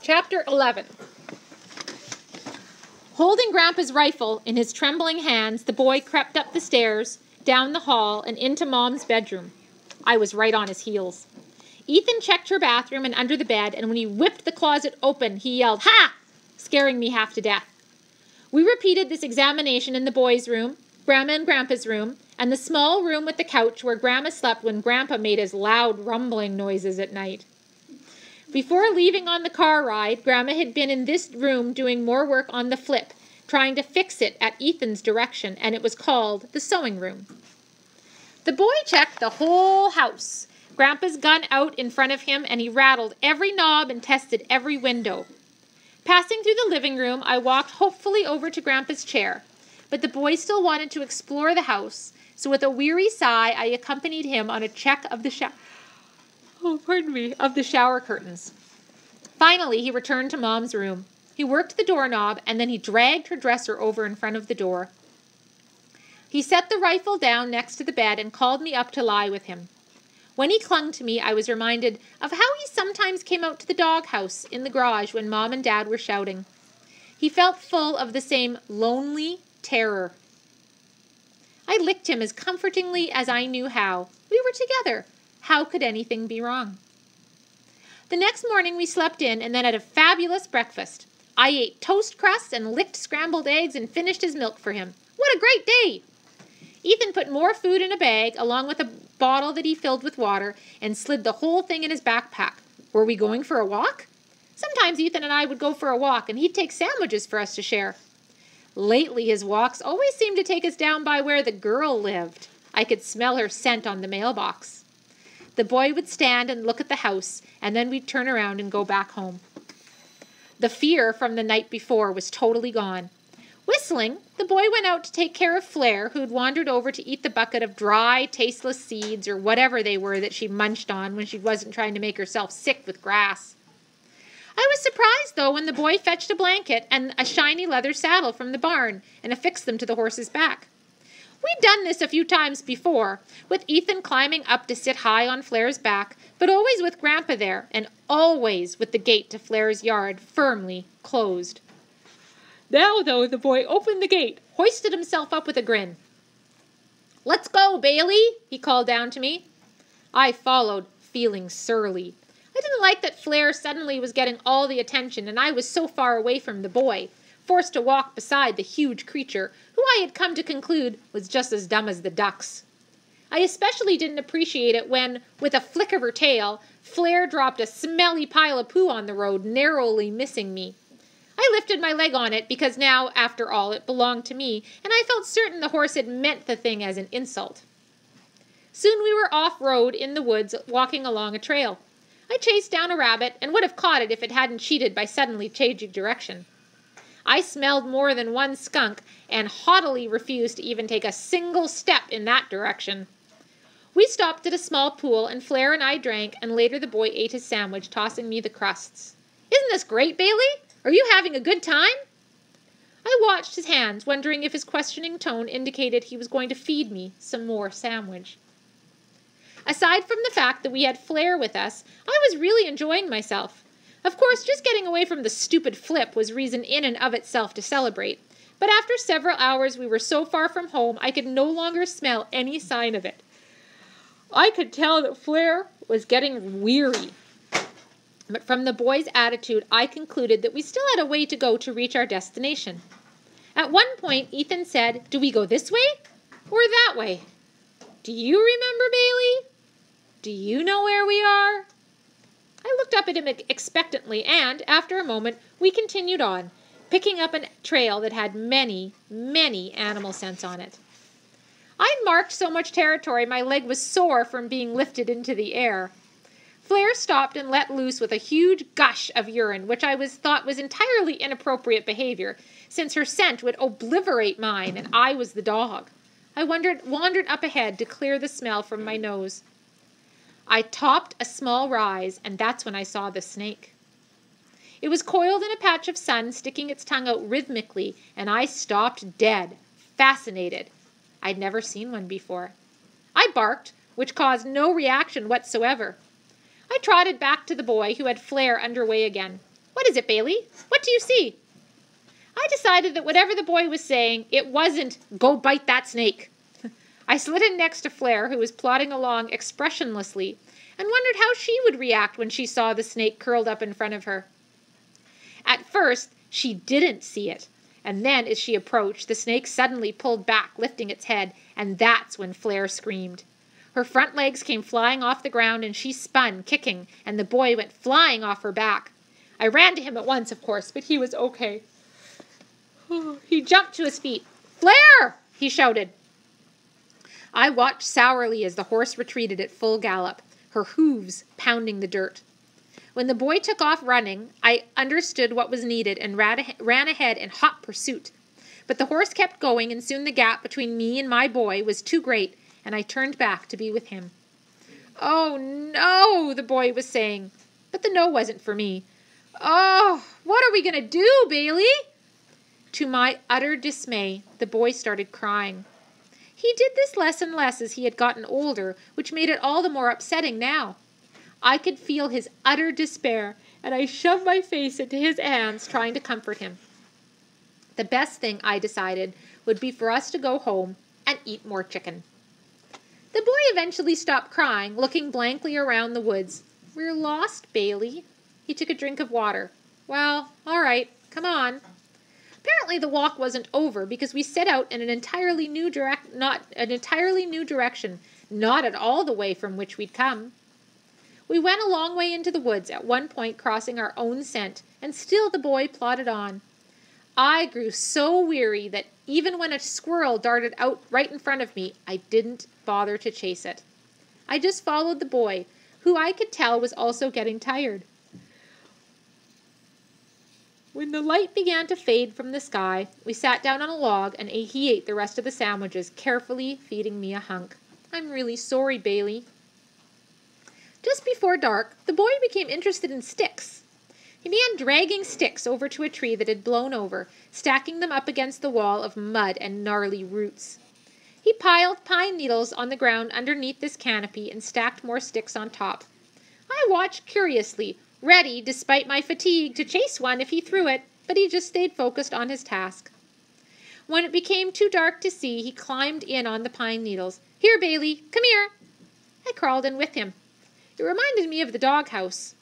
Chapter 11. Holding Grandpa's rifle in his trembling hands, the boy crept up the stairs, down the hall, and into Mom's bedroom. I was right on his heels. Ethan checked her bathroom and under the bed, and when he whipped the closet open, he yelled, "Ha!" scaring me half to death. We repeated this examination in the boys' room, Grandma and Grandpa's room, and the small room with the couch where Grandma slept when Grandpa made his loud rumbling noises at night. Before leaving on the car ride, Grandma had been in this room doing more work on the flip, trying to fix it at Ethan's direction, and it was called the sewing room. The boy checked the whole house, Grandpa's gun out in front of him, and he rattled every knob and tested every window. Passing through the living room, I walked hopefully over to Grandpa's chair, but the boy still wanted to explore the house, so with a weary sigh, I accompanied him on a check of the shower curtains. Finally, he returned to Mom's room. He worked the doorknob, and then he dragged her dresser over in front of the door. He set the rifle down next to the bed and called me up to lie with him. When he clung to me, I was reminded of how he sometimes came out to the doghouse in the garage when Mom and Dad were shouting. He felt full of the same lonely terror. I licked him as comfortingly as I knew how. We were together. How could anything be wrong? The next morning we slept in and then had a fabulous breakfast. I ate toast crusts and licked scrambled eggs and finished his milk for him. What a great day! Ethan put more food in a bag along with a bottle that he filled with water and slid the whole thing in his backpack. Were we going for a walk? Sometimes Ethan and I would go for a walk and he'd take sandwiches for us to share. Lately his walks always seemed to take us down by where the girl lived. I could smell her scent on the mailbox. The boy would stand and look at the house, and then we'd turn around and go back home. The fear from the night before was totally gone. Whistling, the boy went out to take care of Flare, who'd wandered over to eat the bucket of dry, tasteless seeds or whatever they were that she munched on when she wasn't trying to make herself sick with grass. I was surprised, though, when the boy fetched a blanket and a shiny leather saddle from the barn and affixed them to the horse's back. We'd done this a few times before, with Ethan climbing up to sit high on Flare's back, but always with Grandpa there, and always with the gate to Flare's yard firmly closed. Now, though, the boy opened the gate, hoisted himself up with a grin. "Let's go, Bailey," he called down to me. I followed, feeling surly. I didn't like that Flare suddenly was getting all the attention, and I was so far away from the boy, forced to walk beside the huge creature, who I had come to conclude was just as dumb as the ducks. I especially didn't appreciate it when, with a flick of her tail, Flare dropped a smelly pile of poo on the road, narrowly missing me. I lifted my leg on it because now, after all, it belonged to me, and I felt certain the horse had meant the thing as an insult. Soon we were off-road in the woods, walking along a trail. I chased down a rabbit and would have caught it if it hadn't cheated by suddenly changing direction. I smelled more than one skunk and haughtily refused to even take a single step in that direction. We stopped at a small pool, and Flare and I drank, and later the boy ate his sandwich, tossing me the crusts. "Isn't this great, Bailey? Are you having a good time?" I watched his hands, wondering if his questioning tone indicated he was going to feed me some more sandwich. Aside from the fact that we had Flare with us, I was really enjoying myself. Of course, just getting away from the stupid flip was reason in and of itself to celebrate, but after several hours we were so far from home I could no longer smell any sign of it. I could tell that Flare was getting weary, but from the boy's attitude I concluded that we still had a way to go to reach our destination. At one point, Ethan said, "Do we go this way or that way? Do you remember, Bailey? Do you know where we are?" I looked up at him expectantly, and, after a moment, we continued on, picking up a trail that had many, many animal scents on it. I'd marked so much territory my leg was sore from being lifted into the air. Flare stopped and let loose with a huge gush of urine, which I thought was entirely inappropriate behavior, since her scent would obliterate mine, and I was the dog. I wandered up ahead to clear the smell from my nose. I topped a small rise, and that's when I saw the snake. It was coiled in a patch of sun, sticking its tongue out rhythmically, and I stopped dead, fascinated. I'd never seen one before. I barked, which caused no reaction whatsoever. I trotted back to the boy, who had Flare underway again. What is it, Bailey? What do you see? I decided that whatever the boy was saying, it wasn't, go bite that snake. I slid in next to Flare, who was plodding along expressionlessly, and wondered how she would react when she saw the snake curled up in front of her. At first, she didn't see it, and then as she approached, the snake suddenly pulled back, lifting its head, and that's when Flare screamed. Her front legs came flying off the ground, and she spun, kicking, and the boy went flying off her back. I ran to him at once, of course, but he was okay. He jumped to his feet. "Flare!" he shouted. I watched sourly as the horse retreated at full gallop, her hooves pounding the dirt. When the boy took off running, I understood what was needed and ran ahead in hot pursuit. But the horse kept going, and soon the gap between me and my boy was too great, and I turned back to be with him. "Oh, no," the boy was saying. But the no wasn't for me. "Oh, what are we going to do, Bailey?" To my utter dismay, the boy started crying. He did this less and less as he had gotten older, which made it all the more upsetting now. I could feel his utter despair, and I shoved my face into his hands, trying to comfort him. The best thing, I decided, would be for us to go home and eat more chicken. The boy eventually stopped crying, looking blankly around the woods. "We're lost, Bailey." He took a drink of water. "Well, all right, come on." Apparently the walk wasn't over, because we set out in an entirely new direction, not at all the way from which we'd come. We went a long way into the woods, at one point crossing our own scent, and still the boy plodded on. I grew so weary that even when a squirrel darted out right in front of me, I didn't bother to chase it. I just followed the boy, who I could tell was also getting tired. When the light began to fade from the sky, we sat down on a log and he ate the rest of the sandwiches, carefully feeding me a hunk. "I'm really sorry, Bailey." Just before dark, the boy became interested in sticks. He began dragging sticks over to a tree that had blown over, stacking them up against the wall of mud and gnarly roots. He piled pine needles on the ground underneath this canopy and stacked more sticks on top. I watched curiously, ready, despite my fatigue, to chase one if he threw it, but he just stayed focused on his task. When it became too dark to see, he climbed in on the pine needles. "Here, Bailey, come here." I crawled in with him. It reminded me of the doghouse.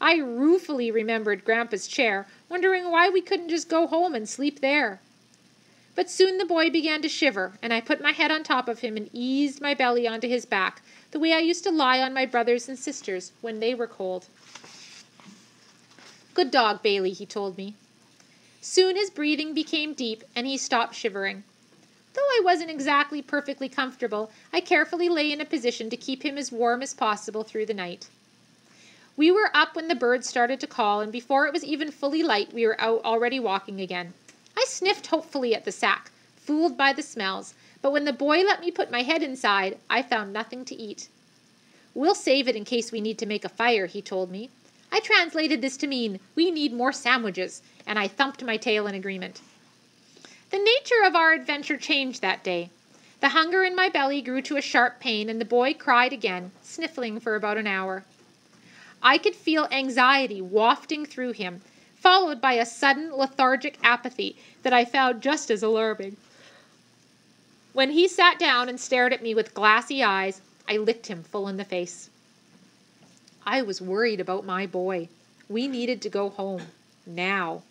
I ruefully remembered Grandpa's chair, wondering why we couldn't just go home and sleep there. But soon the boy began to shiver, and I put my head on top of him and eased my belly onto his back, the way I used to lie on my brothers and sisters when they were cold. "Good dog, Bailey," he told me. Soon his breathing became deep, and he stopped shivering. Though I wasn't exactly perfectly comfortable, I carefully lay in a position to keep him as warm as possible through the night. We were up when the birds started to call, and before it was even fully light, we were out already walking again. I sniffed hopefully at the sack, fooled by the smells, but when the boy let me put my head inside, I found nothing to eat. "We'll save it in case we need to make a fire," he told me. I translated this to mean, "We need more sandwiches," and I thumped my tail in agreement. The nature of our adventure changed that day. The hunger in my belly grew to a sharp pain, and the boy cried again, sniffling for about an hour. I could feel anxiety wafting through him, followed by a sudden lethargic apathy that I found just as alarming. When he sat down and stared at me with glassy eyes, I licked him full in the face. I was worried about my boy. We needed to go home. Now.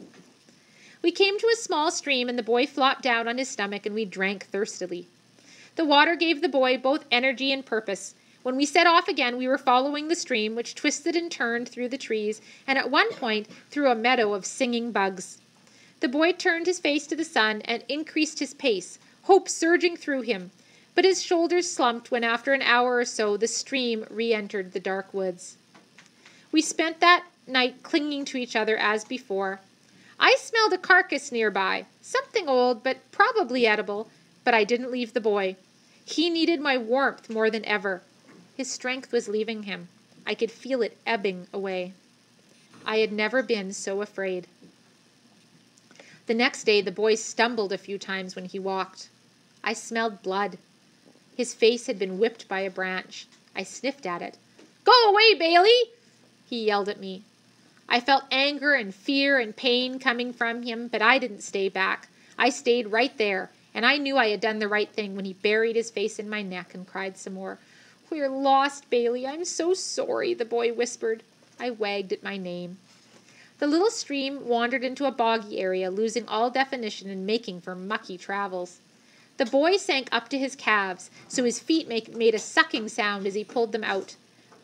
We came to a small stream, and the boy flopped down on his stomach, and we drank thirstily. The water gave the boy both energy and purpose. When we set off again, we were following the stream, which twisted and turned through the trees, and at one point through a meadow of singing bugs. The boy turned his face to the sun and increased his pace, hope surging through him, but his shoulders slumped when after an hour or so the stream re-entered the dark woods. We spent that night clinging to each other as before. I smelled a carcass nearby, something old but probably edible, but I didn't leave the boy. He needed my warmth more than ever. His strength was leaving him. I could feel it ebbing away. I had never been so afraid. The next day the boy stumbled a few times when he walked. I smelled blood. His face had been whipped by a branch. I sniffed at it. "Go away, Bailey!" he yelled at me. I felt anger and fear and pain coming from him, but I didn't stay back. I stayed right there, and I knew I had done the right thing when he buried his face in my neck and cried some more. "We're lost, Bailey. I'm so sorry," the boy whispered. I wagged at my name. The little stream wandered into a boggy area, losing all definition and making for mucky travels. The boy sank up to his calves, so his feet made a sucking sound as he pulled them out.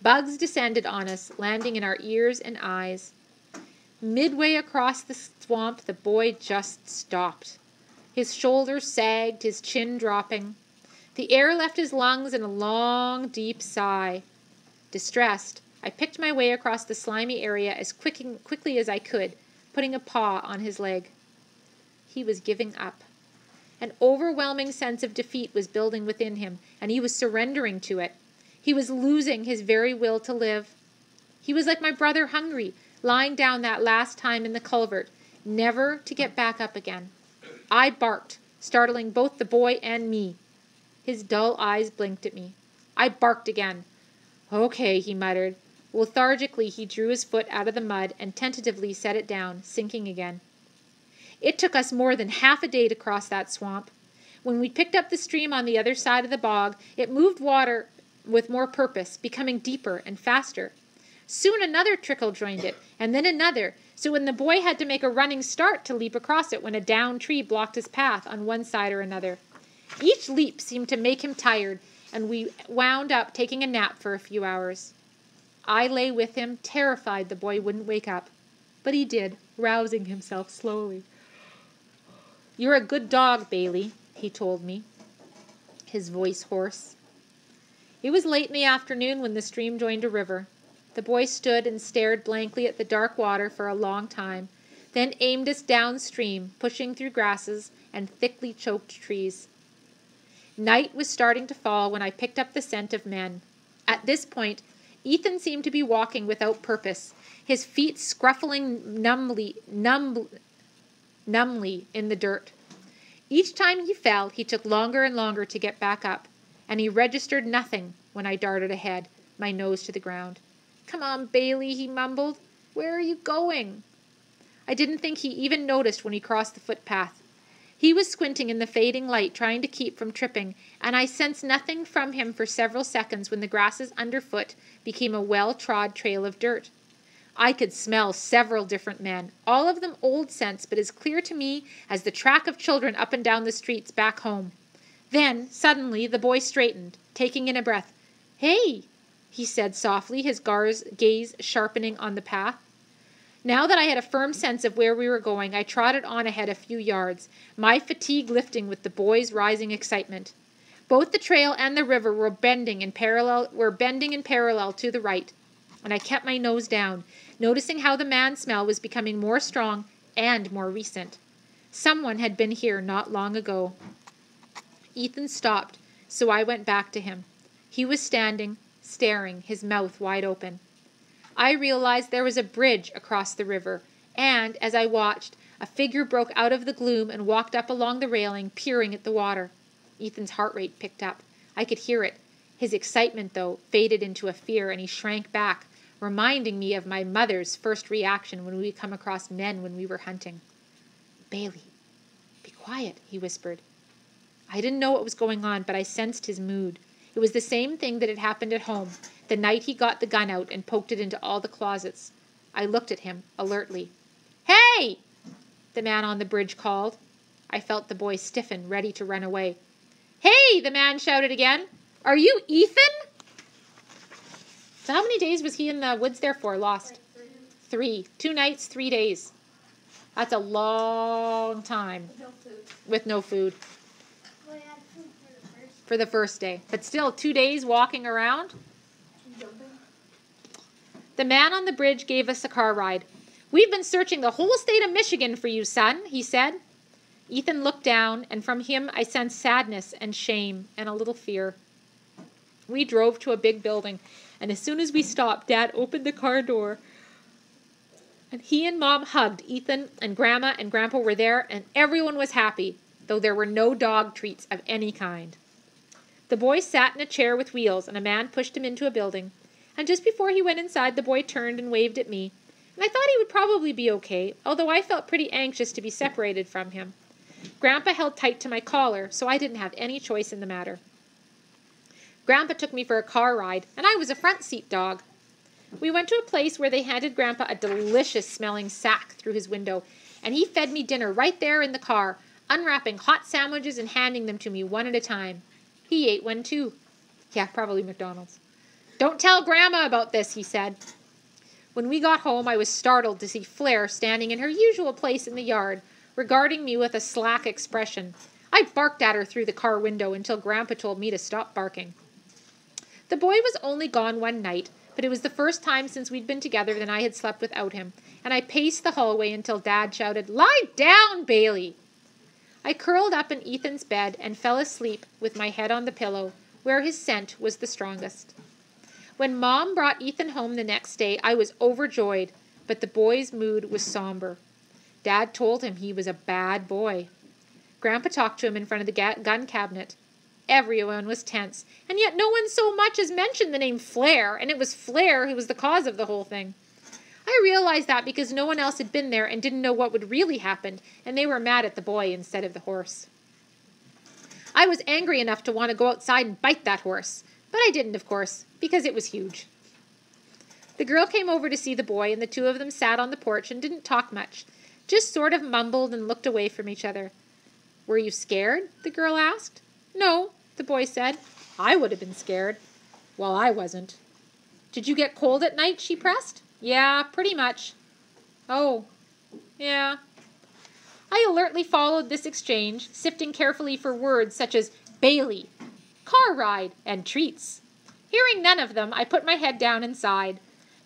Bugs descended on us, landing in our ears and eyes. Midway across the swamp, the boy just stopped. His shoulders sagged, his chin dropping. The air left his lungs in a long, deep sigh. Distressed, I picked my way across the slimy area as quickly as I could, putting a paw on his leg. He was giving up. An overwhelming sense of defeat was building within him, and he was surrendering to it. He was losing his very will to live. He was like my brother Hungry, lying down that last time in the culvert, never to get back up again. I barked, startling both the boy and me. His dull eyes blinked at me. I barked again. "Okay," he muttered. Lethargically, he drew his foot out of the mud and tentatively set it down, sinking again. It took us more than half a day to cross that swamp. When we picked up the stream on the other side of the bog, it moved water with more purpose, becoming deeper and faster. Soon another trickle joined it, and then another, so when the boy had to make a running start to leap across it when a downed tree blocked his path on one side or another. Each leap seemed to make him tired, and we wound up taking a nap for a few hours. I lay with him, terrified the boy wouldn't wake up. But he did, rousing himself slowly. "You're a good dog, Bailey," he told me, his voice hoarse. It was late in the afternoon when the stream joined a river. The boy stood and stared blankly at the dark water for a long time, then aimed us downstream, pushing through grasses and thickly choked trees. Night was starting to fall when I picked up the scent of men. At this point, Ethan seemed to be walking without purpose, his feet scruffling numbly in the dirt. Each time he fell, he took longer and longer to get back up, and he registered nothing when I darted ahead, my nose to the ground. "Come on, Bailey," he mumbled. "Where are you going?" I didn't think he even noticed when he crossed the footpath. He was squinting in the fading light, trying to keep from tripping, and I sensed nothing from him for several seconds when the grasses underfoot became a well-trod trail of dirt. I could smell several different men, all of them old scents, but as clear to me as the track of children up and down the streets back home. Then, suddenly, the boy straightened, taking in a breath. "Hey," he said softly, his gaze sharpening on the path. Now that I had a firm sense of where we were going, I trotted on ahead a few yards, my fatigue lifting with the boy's rising excitement. Both the trail and the river were bending in parallel to the right, and I kept my nose down, noticing how the man smell was becoming more strong and more recent. Someone had been here not long ago. Ethan stopped, so I went back to him. He was standing, staring, his mouth wide open. I realized there was a bridge across the river, and, as I watched, a figure broke out of the gloom and walked up along the railing, peering at the water. Ethan's heart rate picked up. I could hear it. His excitement, though, faded into a fear, and he shrank back, reminding me of my mother's first reaction when we would come across men when we were hunting. "Bailey, be quiet," he whispered. I didn't know what was going on, but I sensed his mood. It was the same thing that had happened at home, the night he got the gun out and poked it into all the closets. I looked at him, alertly. "Hey!" the man on the bridge called. I felt the boy stiffen, ready to run away. "Hey!" the man shouted again. "Are you Ethan?" So how many days was he in the woods there for, lost? 3. 2 nights, 3 days. That's a long time. With no food. Well, I had food For the first day. But still, 2 days walking around? The man on the bridge gave us a car ride. "We've been searching the whole state of Michigan for you, son," he said. Ethan looked down, and from him I sensed sadness and shame and a little fear. We drove to a big building, and as soon as we stopped, Dad opened the car door. And he and Mom hugged. Ethan and Grandma and Grandpa were there, and everyone was happy, though there were no dog treats of any kind. The boy sat in a chair with wheels, and a man pushed him into a building. And just before he went inside, the boy turned and waved at me. and I thought he would probably be okay, although I felt pretty anxious to be separated from him. Grandpa held tight to my collar, so I didn't have any choice in the matter. Grandpa took me for a car ride, and I was a front seat dog. We went to a place where they handed Grandpa a delicious-smelling sack through his window, and he fed me dinner right there in the car, unwrapping hot sandwiches and handing them to me one at a time. He ate one too. Yeah, probably McDonald's. "Don't tell Grandma about this," he said. When we got home, I was startled to see Flair standing in her usual place in the yard, regarding me with a slack expression. I barked at her through the car window until Grandpa told me to stop barking. The boy was only gone one night, but it was the first time since we'd been together that I had slept without him, and I paced the hallway until Dad shouted, "Lie down, Bailey!" I curled up in Ethan's bed and fell asleep with my head on the pillow, where his scent was the strongest. When Mom brought Ethan home the next day, I was overjoyed, but the boy's mood was somber. Dad told him he was a bad boy. Grandpa talked to him in front of the gun cabinet. Everyone was tense, and yet no one so much as mentioned the name Flair, and it was Flair who was the cause of the whole thing. I realized that because no one else had been there and didn't know what would really happen, and they were mad at the boy instead of the horse. I was angry enough to want to go outside and bite that horse, but I didn't, of course, because it was huge. The girl came over to see the boy, and the two of them sat on the porch and didn't talk much, just sort of mumbled and looked away from each other. "Were you scared?" the girl asked. "No," the boy said. "I would have been scared." "Well, I wasn't." "Did you get cold at night?" she pressed. "Yeah, pretty much." "Oh, yeah." I alertly followed this exchange, sifting carefully for words such as Bailey, car ride, and treats. Hearing none of them, I put my head down and sighed.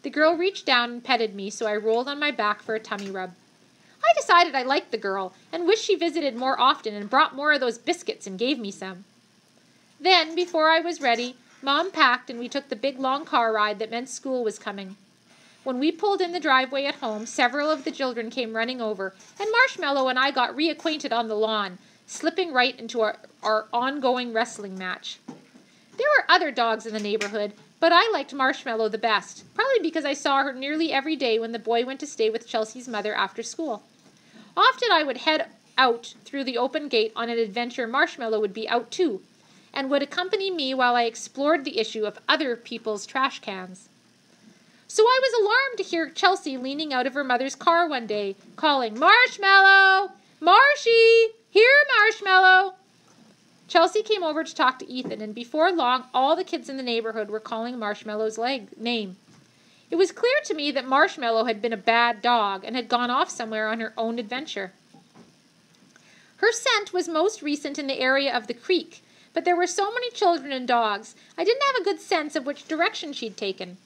The girl reached down and petted me, so I rolled on my back for a tummy rub. I decided I liked the girl and wished she visited more often and brought more of those biscuits and gave me some. Then, before I was ready, Mom packed and we took the big long car ride that meant school was coming. When we pulled in the driveway at home, several of the children came running over, and Marshmallow and I got reacquainted on the lawn, slipping right into our ongoing wrestling match. There were other dogs in the neighborhood, but I liked Marshmallow the best, probably because I saw her nearly every day when the boy went to stay with Chelsea's mother after school. Often I would head out through the open gate on an adventure. Marshmallow would be out too, and would accompany me while I explored the issue of other people's trash cans. So I was alarmed to hear Chelsea leaning out of her mother's car one day, calling, "Marshmallow! Marshy! Here, Marshmallow!" Chelsea came over to talk to Ethan, and before long, all the kids in the neighborhood were calling Marshmallow's name. It was clear to me that Marshmallow had been a bad dog and had gone off somewhere on her own adventure. Her scent was most recent in the area of the creek, but there were so many children and dogs, I didn't have a good sense of which direction she'd taken.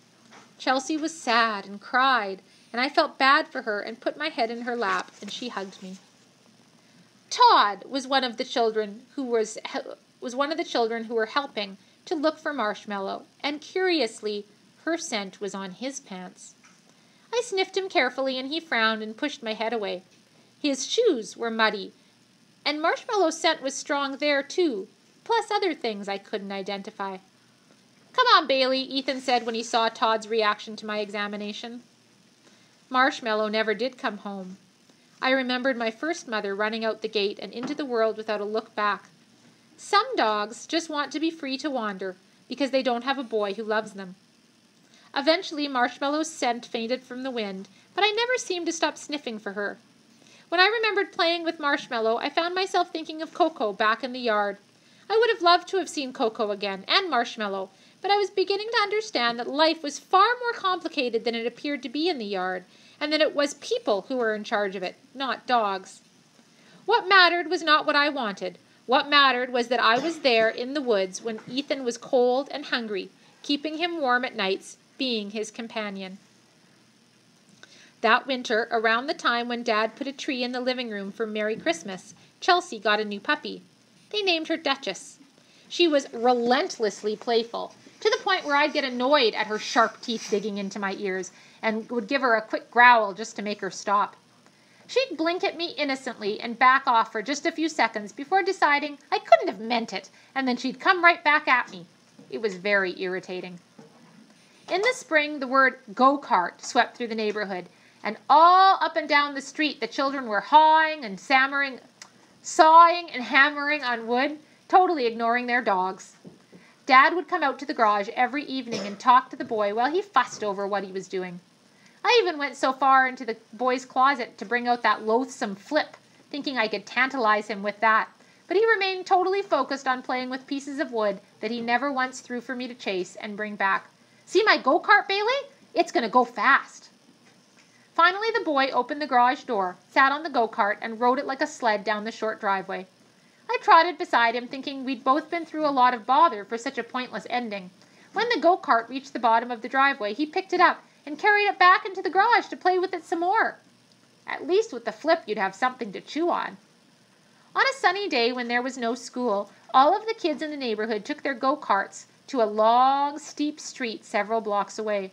Chelsea was sad and cried, and I felt bad for her and put my head in her lap, and she hugged me. Todd was one of the children who were helping to look for Marshmallow, and curiously, her scent was on his pants. I sniffed him carefully, and he frowned and pushed my head away. His shoes were muddy, and Marshmallow's scent was strong there too, plus other things I couldn't identify. "Come on, Bailey," Ethan said when he saw Todd's reaction to my examination. Marshmallow never did come home. I remembered my first mother running out the gate and into the world without a look back. Some dogs just want to be free to wander because they don't have a boy who loves them. Eventually, Marshmallow's scent fainted from the wind, but I never seemed to stop sniffing for her. When I remembered playing with Marshmallow, I found myself thinking of Coco back in the yard. I would have loved to have seen Coco again, and Marshmallow, but I was beginning to understand that life was far more complicated than it appeared to be in the yard, and that it was people who were in charge of it, not dogs. What mattered was not what I wanted. What mattered was that I was there in the woods when Ethan was cold and hungry, keeping him warm at nights, being his companion. That winter, around the time when Dad put a tree in the living room for Merry Christmas, Chelsea got a new puppy. They named her Duchess. She was relentlessly playful, to the point where I'd get annoyed at her sharp teeth digging into my ears and would give her a quick growl just to make her stop. She'd blink at me innocently and back off for just a few seconds before deciding I couldn't have meant it, and then she'd come right back at me. It was very irritating. In the spring, the word go-kart swept through the neighborhood, And all up and down the street, the children were sawing and hammering on wood, totally ignoring their dogs. Dad would come out to the garage every evening and talk to the boy while he fussed over what he was doing. I even went so far into the boy's closet to bring out that loathsome flip, thinking I could tantalize him with that. But he remained totally focused on playing with pieces of wood that he never once threw for me to chase and bring back. "See my go-kart, Bailey? It's going to go fast." Finally, the boy opened the garage door, sat on the go-kart, and rode it like a sled down the short driveway. I trotted beside him, thinking we'd both been through a lot of bother for such a pointless ending. When the go-kart reached the bottom of the driveway, he picked it up and carried it back into the garage to play with it some more. At least with the flip, you'd have something to chew on. On a sunny day when there was no school, all of the kids in the neighborhood took their go-karts to a long, steep street several blocks away.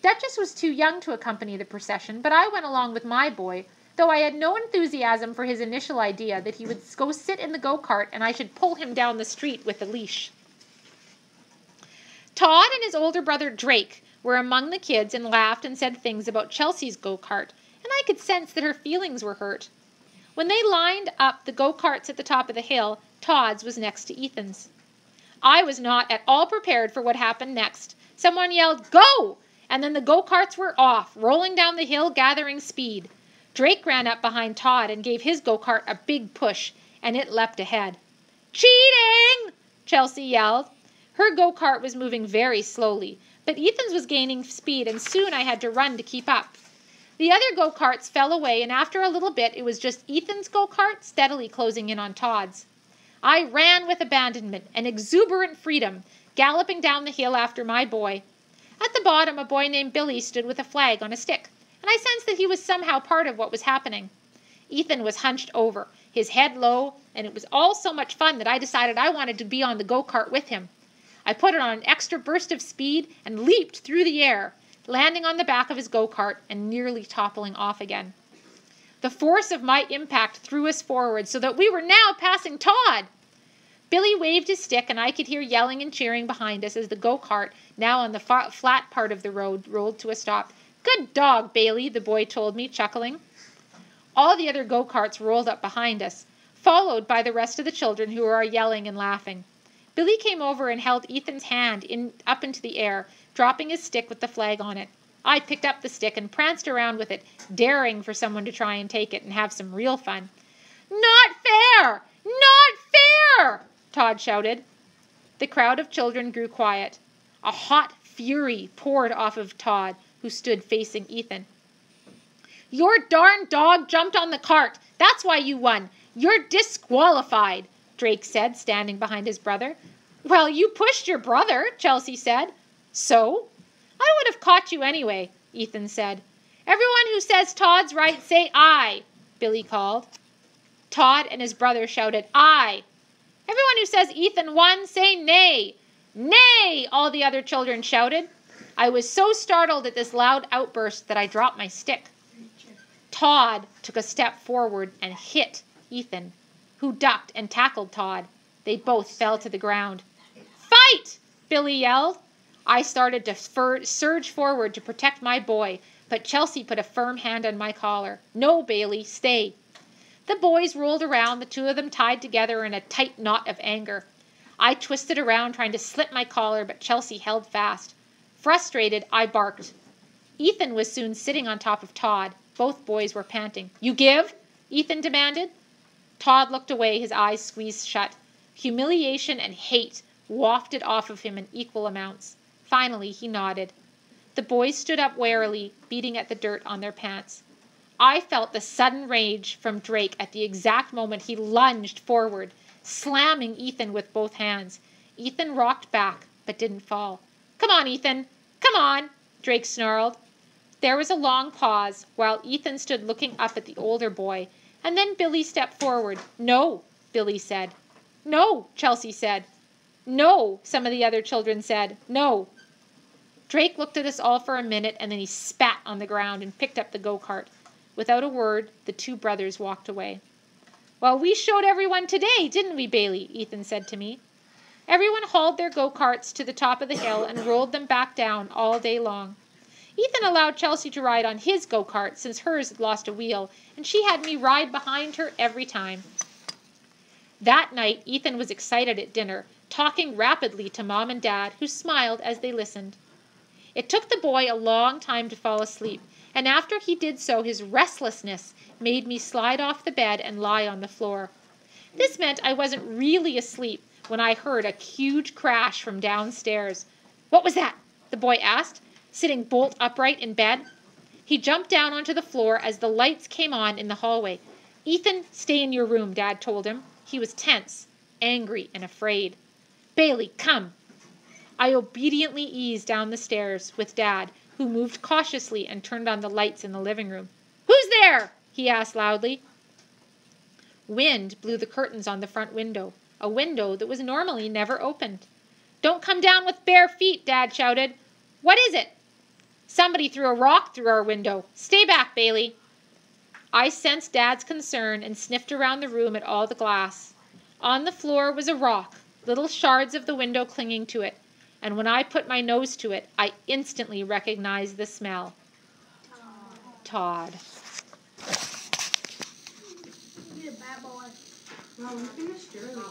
Duchess was too young to accompany the procession, but I went along with my boy, though I had no enthusiasm for his initial idea that he would go sit in the go-kart and I should pull him down the street with a leash. Todd and his older brother Drake were among the kids and laughed and said things about Chelsea's go-kart, and I could sense that her feelings were hurt. When they lined up the go-karts at the top of the hill, Todd's was next to Ethan's. I was not at all prepared for what happened next. Someone yelled, "Go!" And then the go-karts were off, rolling down the hill, gathering speed. Drake ran up behind Todd and gave his go-kart a big push, and it leapt ahead. "Cheating!" Chelsea yelled. Her go-kart was moving very slowly, but Ethan's was gaining speed, and soon I had to run to keep up. The other go-karts fell away, and after a little bit, it was just Ethan's go-kart steadily closing in on Todd's. I ran with abandonment and exuberant freedom, galloping down the hill after my boy. At the bottom, a boy named Billy stood with a flag on a stick, and I sensed that he was somehow part of what was happening. Ethan was hunched over, his head low, and it was all so much fun that I decided I wanted to be on the go-kart with him. I put it on an extra burst of speed and leaped through the air, landing on the back of his go-kart and nearly toppling off again. The force of my impact threw us forward so that we were now passing Todd. Billy waved his stick, and I could hear yelling and cheering behind us as the go-kart, now on the flat part of the road, rolled to a stop. "Good dog, Bailey," the boy told me, chuckling. All the other go-karts rolled up behind us, followed by the rest of the children who were yelling and laughing. Billy came over and held Ethan's hand up into the air, dropping his stick with the flag on it. I picked up the stick and pranced around with it, daring for someone to try and take it and have some real fun. "Not fair! Not fair!" Todd shouted. The crowd of children grew quiet. A hot fury poured off of Todd, who stood facing Ethan. "Your darn dog jumped on the cart. That's why you won. You're disqualified," Drake said, standing behind his brother. "Well, you pushed your brother," Chelsea said. "So?" "I would have caught you anyway," Ethan said. "Everyone who says Todd's right, say aye," Billy called. Todd and his brother shouted, "Aye." "Everyone who says Ethan won, say nay." "Nay!" all the other children shouted. I was so startled at this loud outburst that I dropped my stick. Todd took a step forward and hit Ethan, who ducked and tackled Todd. They both fell to the ground. "Fight!" Billy yelled. I started to surge forward to protect my boy, but Chelsea put a firm hand on my collar. "No, Bailey, stay." The boys rolled around, the two of them tied together in a tight knot of anger. I twisted around trying to slip my collar, but Chelsea held fast. Frustrated, I barked. Ethan was soon sitting on top of Todd. Both boys were panting. "You give?" Ethan demanded. Todd looked away, his eyes squeezed shut. Humiliation and hate wafted off of him in equal amounts. Finally, he nodded. The boys stood up warily, beating at the dirt on their pants. I felt the sudden rage from Drake at the exact moment he lunged forward, slamming Ethan with both hands. Ethan rocked back, but didn't fall. "Come on, Ethan! Come on!" Drake snarled. There was a long pause, while Ethan stood looking up at the older boy, and then Billy stepped forward. "No," Billy said. "No," Chelsea said. "No," some of the other children said. "No." Drake looked at us all for a minute, and then he spat on the ground and picked up the go-kart. Without a word, the two brothers walked away. "Well, we showed everyone today, didn't we, Bailey?" Ethan said to me. Everyone hauled their go-karts to the top of the hill and rolled them back down all day long. Ethan allowed Chelsea to ride on his go-kart since hers had lost a wheel, and she had me ride behind her every time. That night, Ethan was excited at dinner, talking rapidly to Mom and Dad, who smiled as they listened. It took the boy a long time to fall asleep, and after he did so, his restlessness made me slide off the bed and lie on the floor. This meant I wasn't really asleep when I heard a huge crash from downstairs. "What was that?" the boy asked, sitting bolt upright in bed. He jumped down onto the floor as the lights came on in the hallway. "Ethan, stay in your room," Dad told him. He was tense, angry, and afraid. "Bailey, come." I obediently eased down the stairs with Dad, who moved cautiously and turned on the lights in the living room. "Who's there?" he asked loudly. Wind blew the curtains on the front window, a window that was normally never opened. "Don't come down with bare feet," Dad shouted. "What is it?" "Somebody threw a rock through our window. Stay back, Bailey." I sensed Dad's concern and sniffed around the room at all the glass. On the floor was a rock, little shards of the window clinging to it, and when I put my nose to it, I instantly recognized the smell. Todd. You're a bad boy. Well, we finished early.